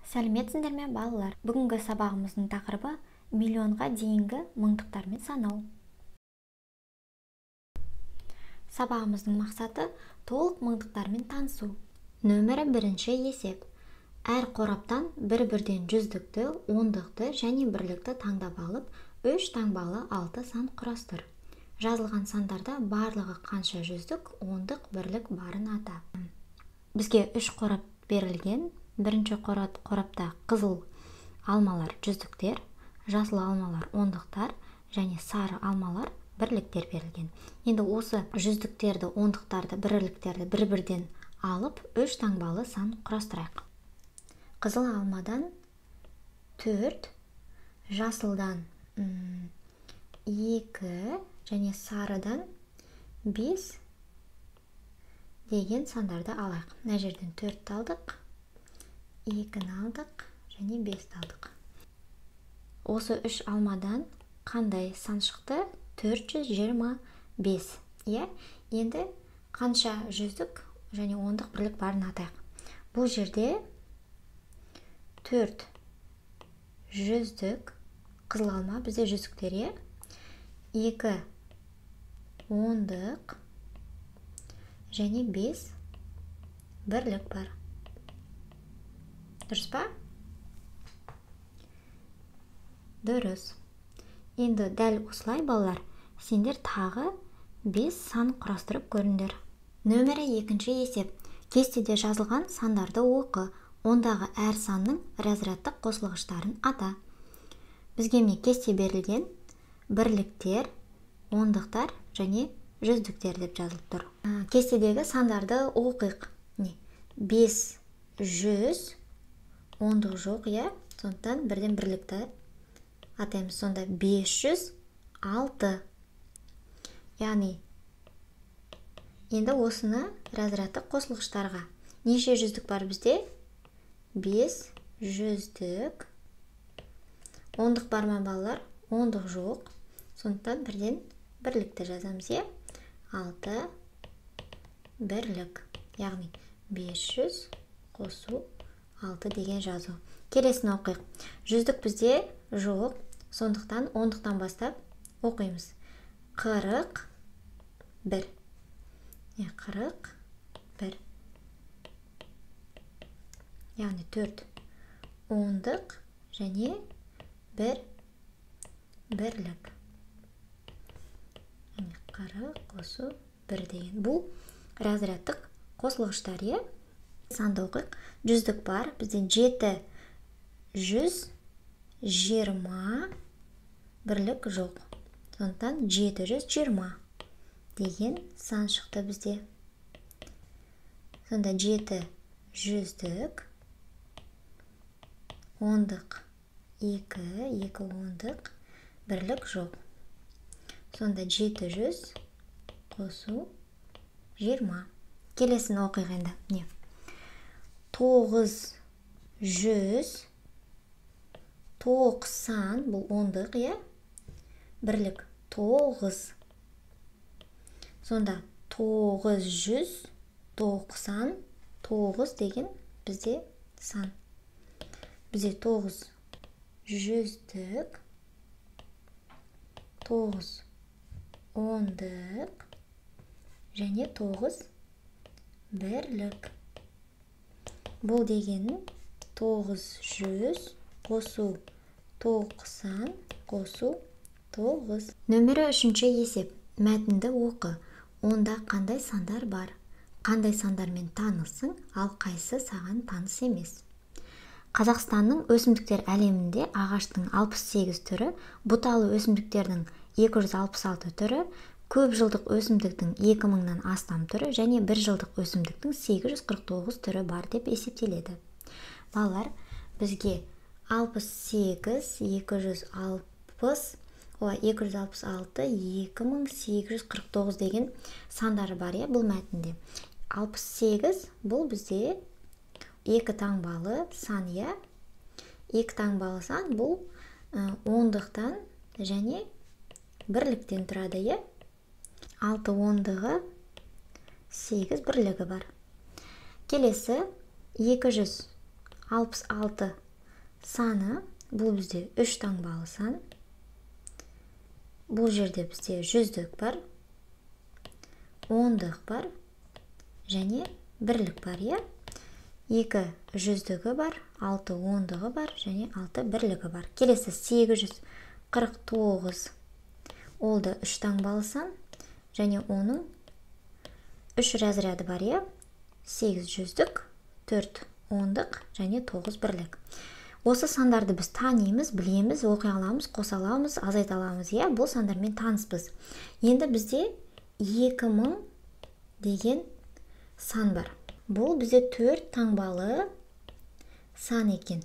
Сәлеметсіңдер ме, балалар? Бүгінгі сабағымыздың тақырыбы миллионға дейінгі мыңдықтармен санау. Сабағымыздың мақсаты толық мыңдықтармен танысу. Нөмірі бірінші есеп. Әр қораптан бір-бірден жүздікті, ондықты және бірлікті таңдап алып, 3 таңбалы 6 сан құрастыр. Жазылған сандарда барлығы қанша жүздік, ондық, бірлік барын ата. Бізге 3 қорап берілген. Бірінші қорапта қызыл алмалар жүздіктер, жасыл алмалар ондықтар және сары алмалар бірліктер берілген. Енді осы жүздіктерді, ондықтарды, бірліктерді бір-бірден алып, 3 таңбалы сан құрастырайық. Қызыл алмадан 4, жасылдан 2 және сарыдан 5 деген сандарды алайық. Мына жерден 4 алдық, 2-ні алдық және 5-ті алдық. Осы 3 алмадан қандай сан шықты? 425. Енді қанша жүздік және ондық бірлік барын атайық. Бұл жерде 4 жүздік, қызыл алма бізде жүздіктер, 2 ондық және 5 бірлік бар. Дұрыс па? Дұрыс. Енді дәл осылай, балалар, сендер тағы 5 сан құрастырып көріңдер. Нөмірі екінші есеп. Кестеде жазылған сандарды оқы. Ондағы әр санның разрядтық қосылғыштарын ата. Бізге кесте берілген бірліктер, ондықтар және жүздіктер деп жазылып тұр. Кестедегі сандарды оқиық. 500 ондық жоқ, сондықтан бірден бірлікті атаймыз. Сонда 506. Яғни енді осыны разрядтық қосылғыштарға. Неше жүздік бар бізде? 5 жүздік. Ондық бар ма, балалар? Ондық жоқ. Сондықтан бірден бірлікті жазамыз. 6 бірлік. Яғни 500 қосу 6 деген жазу. Келесін оқиық. Жүздік бізде жоқ. Сондықтан ондықтан бастап оқимыз. 41. 41. Яғни 4 ондық және 1 бірлік. 40 қосу 1 деген. Бұл разрядтық қосылғыштар. Санды оқиық. Жүздік бар. Бізден 720 бірлік жоқ. Сондықтан 720 деген сан шықты бізде. Сонда 7 жүздік, ондық 2 ондық, бірлік жоқ. Сонда 700 қосу 20. Келесін оқиық енді. 990, бұл ондық, бірлік 9. Сонда 999 деген бізде сан. Бізде 9 жүздік, 9 ондық және 9 бірлік. Бұл дегенін 900 қосу 90 қосу 9. Нөмірі үшінші есеп. Мәтінді оқы. Онда қандай сандар бар? Қандай сандармен танысың, ал қайсы саған таныс емес? Қазақстанның өсімдіктер әлемінде ағаштың 68 түрі, бұталы өсімдіктердің 266 түрі, көп жылдық өсімдіктің 2000-нан астам түрі және 1 жылдық өсімдіктің 849 түрі бар деп есептеледі. Балалар, бізге 68, 266, 2849 деген сандары бар, бұл мәтінде. 68 бұл бізде 2 таңбалы сан, 2 таңбалы сан бұл ондықтан және бірліктен тұрады, 6 ондығы 8 бірлігі бар. Келесі 200 66 саны, бұл бізде 3 таңбалы сан. Бұл жерде бізде жүздік бар, ондық бар, және бірлік бар, е? 2 жүздігі бар, 6 ондығы бар, және 6 бірлігі бар. Келесі 849. Ол да 3 таңбалы сан, және оның 3 разряды бар, е? 8 жүздік, 4 ондық, және 9 бірлік. Осы сандарды біз танимыз, білеміз, оқи аламыз, қоса аламыз, азайта аламыз, е? Бұл сандармен таныспыз. Енді бізде 2000 деген сан бар. Бұл бізде 4 таңбалы сан екен.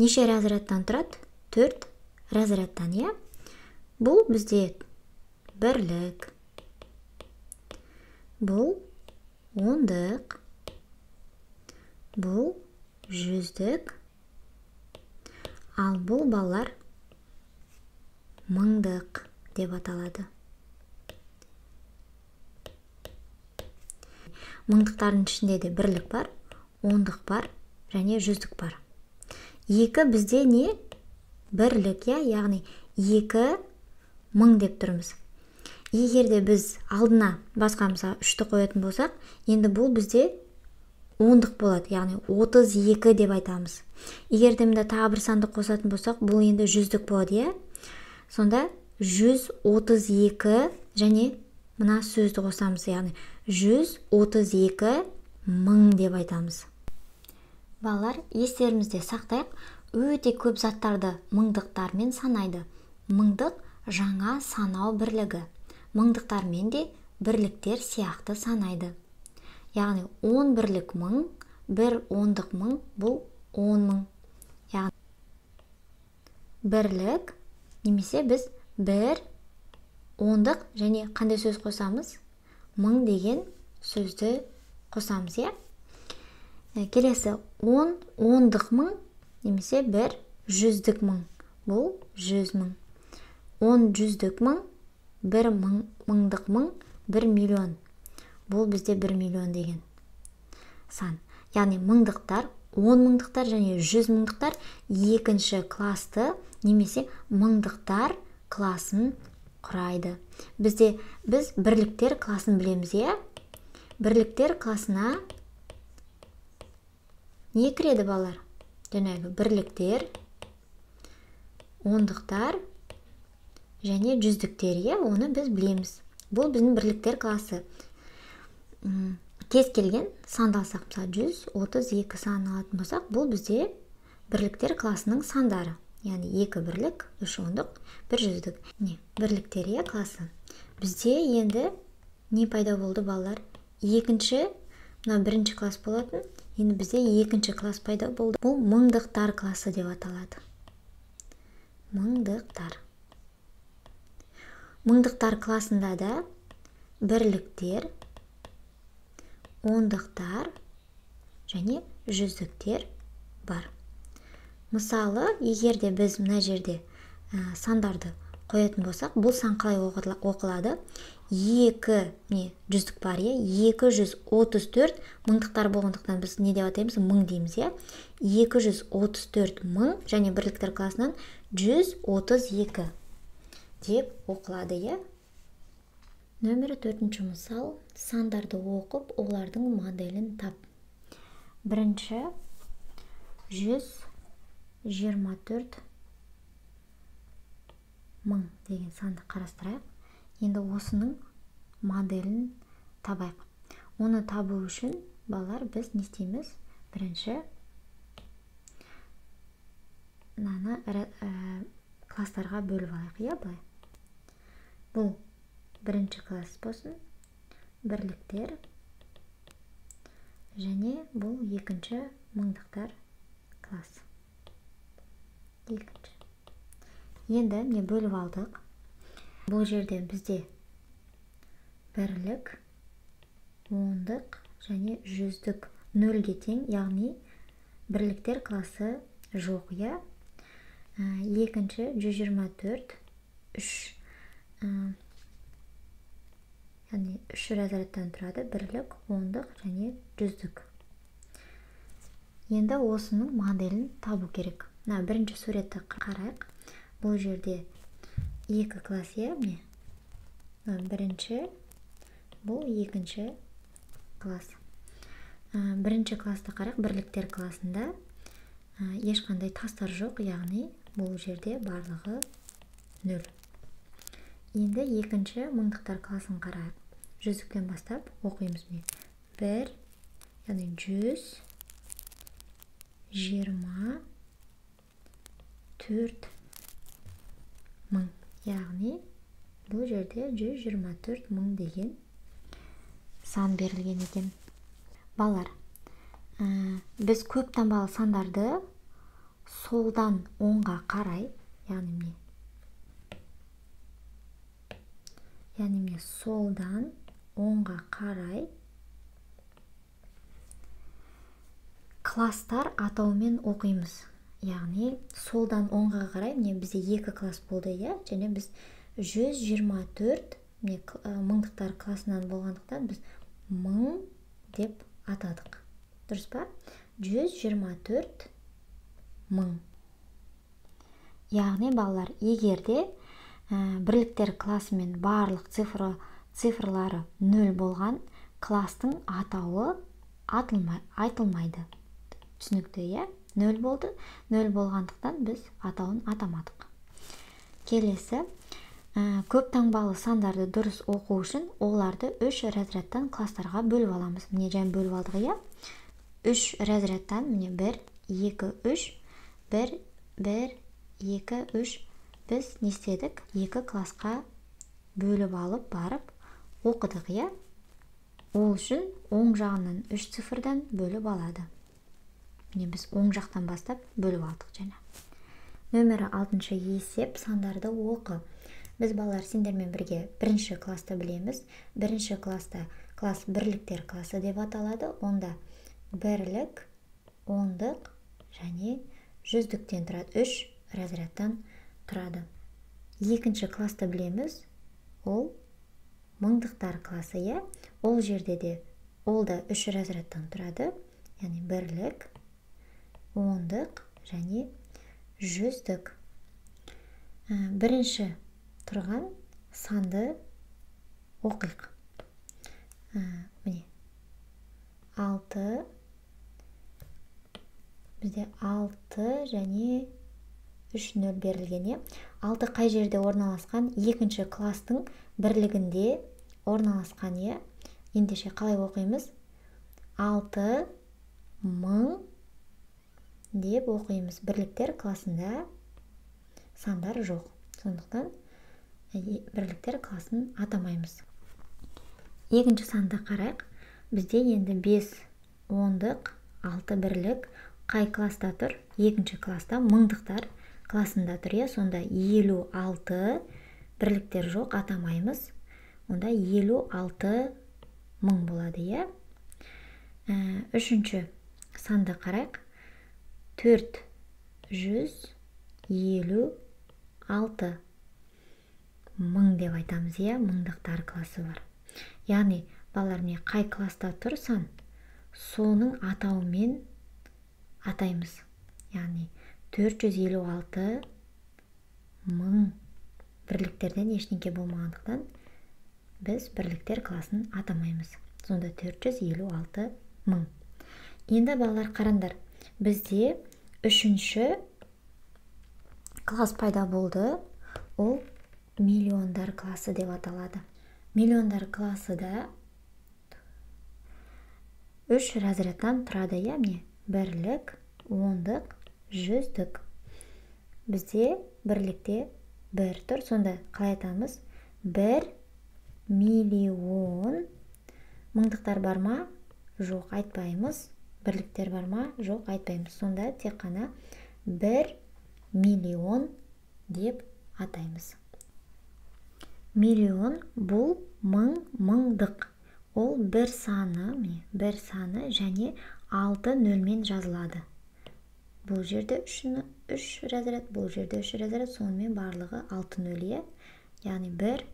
Неше разрядтан тұрады? 4 разрядтан, е? Бұл бізде бірлік, бұл ондық, бұл жүздік, ал бұл балалар мыңдық деп аталады. Мыңдықтардың ішінде де бірлік бар, ондық бар, және жүздік бар. 2 бізде не? Бірлік, яғни 2 мың деп тұрмыз. Егерде біз алдына басқа мысалы 3-ті қоятын болсақ, енді бұл бізде ондық болады, яғни 32 деп айтамыз. Егерде мында тағы бір санды қосатын болсақ, бұл енді жүздік болады, е? Сонда 132 және мына сөзді қосамыз, яғни 132 мың деп айтамыз. Балалар, естерімізде сақтайық, өте көп заттарды мыңдықтармен санайды. Мыңдық жаңа санау бірлігі. Мыңдықтармен де бірліктер сияқты санайды. Яғни 10 бірлік мың, 1 ондық мың, бұл 10 мың. Яғни бірлік, немесе біз 1 ондық және қандай сөз қосамыз? Мың деген сөзді қосамыз, е? Келесі 10 ондық мың, немесе 1 жүздік мың. Бұл 100 мың. 10 жүздік мың, 1 мыңдық мың, 1 миллион. Бұл бізде 1 миллион деген сан. Яғни мыңдықтар, 10 мыңдықтар және 100 мыңдықтар екінші класты, немесе мыңдықтар класын құрайды. Біз бірліктер класын білеміз, е? Бірліктер класына не кіреді, балалар? Жаңағы бірліктер, ондықтар және жүздіктер, е? Оны біз білеміз. Бұл біздің бірліктер класы. Кез келген санды алсақ, мысалы 132 санын алатын болсақ, бұл бізде бірліктер класының сандары. Яғни 2 бірлік, 3 ондық, 1 жүздік. Бірліктер, е, класы. Бізде енді не пайда болды, балалар? Бірінші класс болатын, енді бізде екінші класс пайда болды. Бұл мыңдықтар класы деп аталады. Мыңдықтар. Мыңдықтар класында да бірліктер, ондықтар және жүздіктер бар. Мысалы, егерде біз мына жерде сандарды қоятын болсақ, бұл сан қалай оқылады? 2 жүздік бар, 234 мыңдықтар болғандықтан біз не деп атаймыз? Мың дейміз, 234 мың және бірліктер класынан 132 деп оқылады, Нөмірі 4-ші мысал, сандарды оқып, олардың моделін тап. Бірінші 124 мың деген санды қарастырайық. Енді осының моделін табайық. Оны табу үшін, балалар, біз не істейміз? Бірінші кластарға бөліп алайық, былай. Бұл бірінші класс болсын, бірліктер, және бұл екінші мыңдықтар класс. Екінші. Енді не бөліп алдық? Бұл жерде бізде бірлік, ондық және жүздік нөлге тең, яғни бірліктер классы жоқ, Екінші 124, 3 яғни 3 разрядтан тұрады, бірлік, ондық және жүздік. Енді осының моделін табу керек. Бірінші суретті қарайық. Бұл жерде 2 класс, міне. Бірінші, бұл екінші класс. Бірінші класты қарайық. Бірліктер классында ешқандай тастар жоқ, яғни бұл жерде барлығы 0. Енді екінші мыңдықтар классын қарайық. Жүздіктен бастап оқимыз. 1, яғни 124 мың. Яғни бұл жерде 124 мың деген сан берілген екен. Балар, біз көп таңбалы сандарды солдан оңға қарай, яғни солдан оңға қарай класстар атауымен оқимыз. Яғни солдан оңға қарай, бізде 2 класс болды, және біз 124 мыңдықтар классынан болғандықтан біз мың деп атадық. Дұрыс па? 124 мың. Яғни балалар, егерде бірліктер классымен барлық цифрлары 0 болған класстың атауы айтылмайды. Түсінікті, 0 болды. 0 болғандықтан біз атауын атамадық. Келесі, көп таңбалы сандарды дұрыс оқу үшін оларды 3 разрядтан класстарға бөліп аламыз. Және бөліп алдық, 3 разрядтан, 1, 2, 3, 1, 1, 2, 3. Біз не істедік? 2 классқа бөліп алып барып оқыдық, Ол үшін оң жағынан 3 цифрдан бөліп алады. Біз оң жақтан бастап бөліп алдық және. Нөмірі 6 есеп сандарды оқы. Біз балалар сендермен бірге бірінші класты білеміз. Бірінші класста класс бірліктер классы деп аталады. Онда бірлік, ондық және жүздіктен тұрады. 3 разрядтан тұрады. Екінші класты білеміз. Ол мыңдықтар классы, Ол жерде де ол да 3 разрядтан тұрады. Яғни бірлік, ондық және жүздік. Бірінші тұрған санды оқиық. 6, бізде 6 және 3-0 берілген. 6 қай жерде орналасқан? Екінші класстың бірлігінде орналасқан. Ендеше қалай оқимыз? 6 мың деп оқимыз. Бірліктер классында сандар жоқ. Сондықтан бірліктер классын атамаймыз. Екінші санды қарайық. Бізде енді 5 ондық, 6 бірлік қай класста тұр? Екінші класста мыңдықтар классында тұр, сонда 56 бірліктер жоқ, атамаймыз. Онда 56 мың болады, Үшінші санды қарайық. 456 мың деп айтамыз, мыңдықтар классы бар. Яғни, балалар, қай класста тұрсан, соның атауымен атаймыз. Яғни, 456 мың бірліктерден ештеңке болмағандықтан біз бірліктер классын атамаймыз. Сонда 456 мың. Енді балалар, қараңдар, бізде үшінші класс пайда болды. Ол миллиондар классы деп аталады. Миллиондар классы да 3 разрядтан тұрады, бірлік, ондық, жүздік. Бізде бірлікте 1 тұр. Сонда қалай айтамыз? 1 миллион. Мыңдықтар бар ма? Жоқ, айтпаймыз. Бірліктер бар ма? Жоқ, айтпаймыз. Сонда тек қана 1 миллион деп атаймыз. Миллион бұл мыңдық. Ол бір саны және 6 нөлмен жазылады. Бұл жерде 3 разряд, бұл жерде 3 разряд, сонымен барлығы 6 нөл, яғни 1.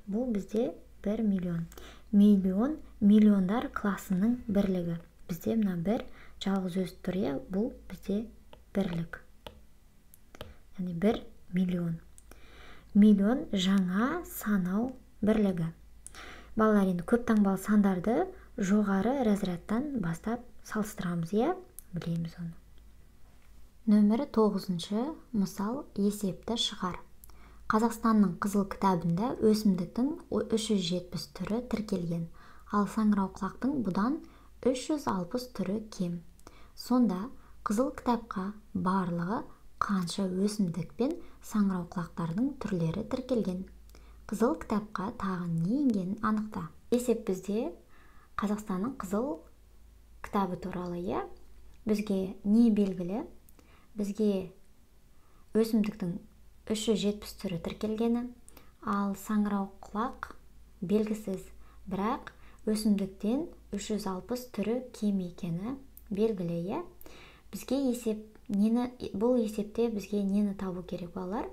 Бұл бізде 1 миллион. миллион миллиондар классының бірлігі. Бізде мына бір жалғыз өзі тұр, бұл бізде бірлік. Яғни 1 миллион. Миллион жаңа санау бірлігі. Балалар, енді көп таңбалы сандарды жоғары разрядтан бастап салыстырамыз, білеміз оны. Нөмірі 9-шы мысал есепті шығар. Қазақстанның қызыл кітабында өсімдіктің 370 түрі тіркелген, ал саңырауқұлақтың бұдан 360 түрі кем. Сонда қызыл кітапқа барлығы қанша өсімдік пен саңырауқұлақтардың түрлері тіркелген? Қызыл кітапқа тағы не енгенін анықта. Есеп бізде Қазақстанның қызыл кітабы туралы, бізге не белгілі? Бізге өсімдіктің 370 түрі тіркелгені, ал саңырауқұлақ белгісіз, бірақ өсімдіктен 360 түрі кем екені белгілі. Бізге бұл есепте бізге нені табу керек, балалар?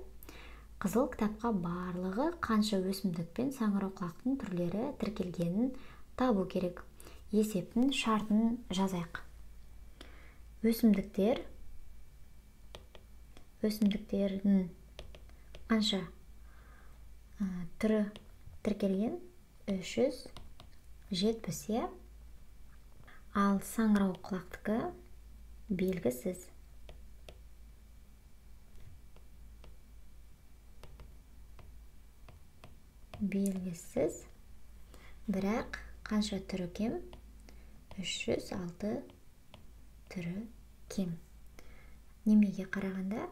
Қызыл кітапқа барлығы қанша өсімдік пен саңырауқұлақтың түрлері тіркелгенін табу керек. Есептің шартын жазайық. Өсімдіктердің қанша түрі тіркелген? 370, ал саңырауқұлақтікі белгісіз. Бірақ қанша түрі кем? 306 түрі кем. Немеге қарағанда?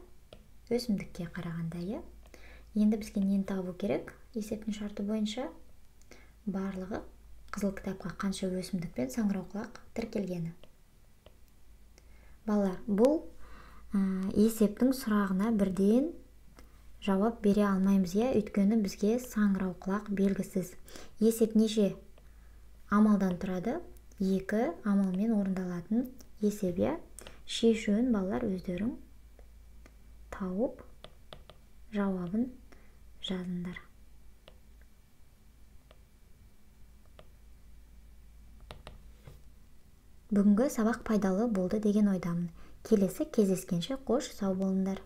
Өсімдікке қарағанда, Енді бізге нені табу керек? Есептің шарты бойынша барлығы қызыл кітапқа қанша өсімдік пен саңырауқұлақ тіркелгені. Балалар, бұл есептің сұрағына бірден жауап бере алмаймыз, өйткені бізге саңырауқұлақ белгісіз. Есеп неше амалдан тұрады? 2 амалмен орындалатын есеп. Шешуін балалар өздерің тауып жауабын жазыңдар. Бүгінгі сабақ пайдалы болды деген ойдамын. Келесі кездескенше қош, сау болыңдар.